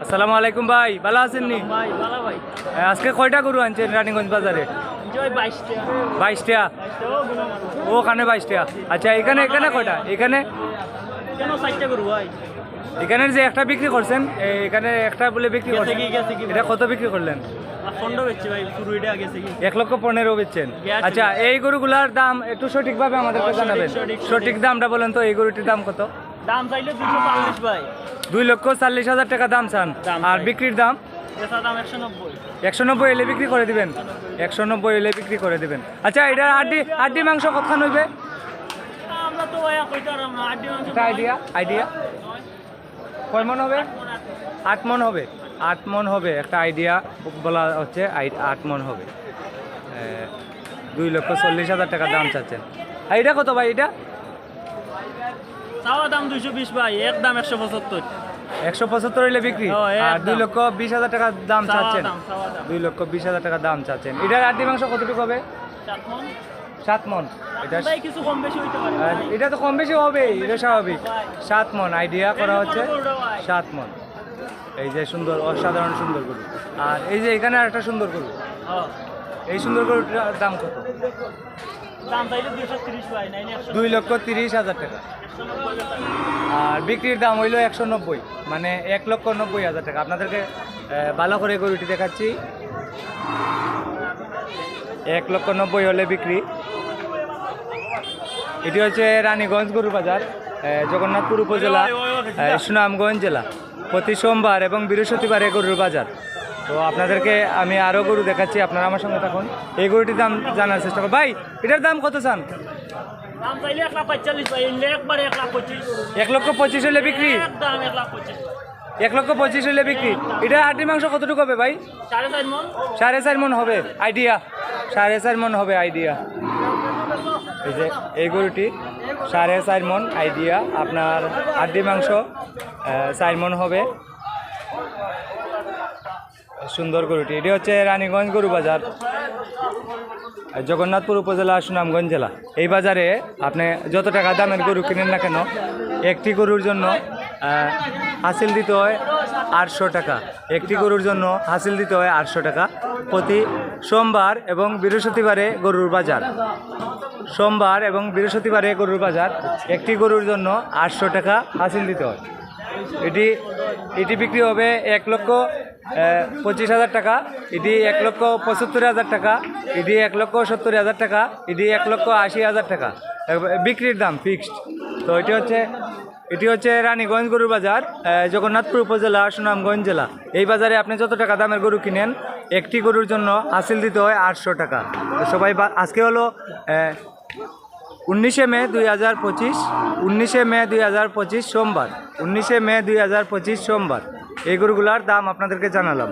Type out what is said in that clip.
আসসালামু আলাইকুম ভাই, ভালো আছেন নি? ভাই ভালো ভাই। আজকে কয়টা গরু আনছেন রানীগঞ্জ বাজারে? জয় 22টা। 22টা। ওখানে 22টা। আচ্ছা, এখানে এখানে কয়টা? এখানে কেন 4টা করব ভাই? এখানের যে একটা বিক্রি করছেন, এখানে একটা বলে বিক্রি গেছে করছেন, কি গেছে কি? এটা কত বিক্রি করলেন? ফন্ড বেচছে ভাই, পুরো এটা গেছে কি? 1,15,000 বেচছেন। গেছে। আচ্ছা, এই গরুগুলার দাম একটু সঠিকভাবে আমাদেরকে সঠিক, জানাবেন। সঠিক। সঠিক দামটা বলেন তো, এই গরুটির দাম কত? দাম চাইলে 240 ভাই। 2,40,000 টাকা দাম চান, দাম আর চাই। বিক্রির দাম বেচা দাম 190। 190 এলে বিক্রি করে দিবেন। 190 এলে বিক্রি করে দিবেন। আচ্ছা, এটা হাড্ডি মাংস কতখান হইবে? আমরা তো ভাই কইতে আর আমরা আড্ডি মাংস একটা আইডিয়া কয় মন হবে? 8 মন হবে। 8 মন হবে, একটা আইডিয়া বলা হচ্ছে। 8 মন হবে। 2,40,000 টাকা দাম চাচ্ছেন। আর এটা কত ভাই? এটা চাওয়া দাম 220 ভাই, এক দাম 175। 175 হইলে বিক্রি। ও, আর একদম। 2,20,000 টাকা দাম চাওয়া চাচ্ছেন। দাম, চাওয়া দাম। 2,20,000 টাকা দাম চাচ্ছেন। এটার হাড্ডি মাংস কতটুকু হবে? 7 মণ। 7 মন। এটা ভাই কিছু কম বেশি হইতে পারে ভাই। এটা তো কম বেশি হবে, এটা স্বাভাবিক। 7 মন আইডিয়া করা হচ্ছে। 7 মন। এই যে সুন্দর, অসাধারণ সুন্দর গরু। আর এই যে এখানে আরেকটা সুন্দর গরু। হ্যাঁ। এই সুন্দর গরুটার দাম কত? দাম চাইলে 230 ভাই, নাইলে 100। 2,30,000 টাকা। আর বিক্রির দাম হইল 190, মানে 1,90,000 টাকা। আপনাদেরকে ভালো করে গরুটি দেখাচ্ছি। 1,90,000 হলে বিক্রি। এটি হচ্ছে রানীগঞ্জ গরু বাজার, জগন্নাথপুর উপজেলা, সুনামগঞ্জ জেলা। প্রতি সোমবার এবং বৃহস্পতিবার এই গরুর বাজার। তো আপনাদেরকে আমি আরও গরু দেখাচ্ছি, আপনারা আমার সঙ্গে থাকুন। এই গরুটির দাম জানার চেষ্টা করুন। ভাই, এটার দাম কত চান? দাম চাইলে 145 ভাই, এলে একবারে 125। 1,25,000 হলে বিক্রি। একদম 125। 1,25,000 হলে বিক্রি। এটা হাড্ডি মাংস কতটুকু হবে ভাই? 4.5 মণ। 4.5 মন হবে আইডিয়া। 4.5 মন হবে আইডিয়া। এই যে এই গরুটি 4.5 মন আইডিয়া। আপনার হাড্ডি মাংস 4 মন হবে। সুন্দর গরুটি। এটি হচ্ছে রানীগঞ্জ গরু বাজার, জগন্নাথপুর উপজেলা, সুনামগঞ্জ জেলা। এই বাজারে আপনি যত টাকা দামের গরু কিনেন না কেন, একটি গরুর জন্য হাসিল দিতে হয় 800 টাকা। একটি গরুর জন্য হাসিল দিতে হয় 800 টাকা। প্রতি সোমবার এবং বৃহস্পতিবারে গরুর বাজার। সোমবার এবং বৃহস্পতিবারে গরুর বাজার। একটি গরুর জন্য 800 টাকা হাসিল দিতে হয়। এটি বিক্রি হবে 1,25,000 টাকা। এটি 1,75,000 টাকা। এটি 1,70,000 টাকা। এটি 1,80,000 টাকা বিক্রির দাম ফিক্সড। তো এটি হচ্ছে রানীগঞ্জ গরুর বাজার, জগন্নাথপুর উপজেলা, সুনামগঞ্জ জেলা। এই বাজারে আপনি যত টাকা দামের গরু কিনেন, একটি গরুর জন্য হাসিল দিতে হয় 800 টাকা। তো সবাই আজকে হলো 19শে মে 2025। 19শে মে 2025 সোমবার। 19শে মে 2025 সোমবার। এই গরুগুলার দাম আপনাদেরকে জানালাম।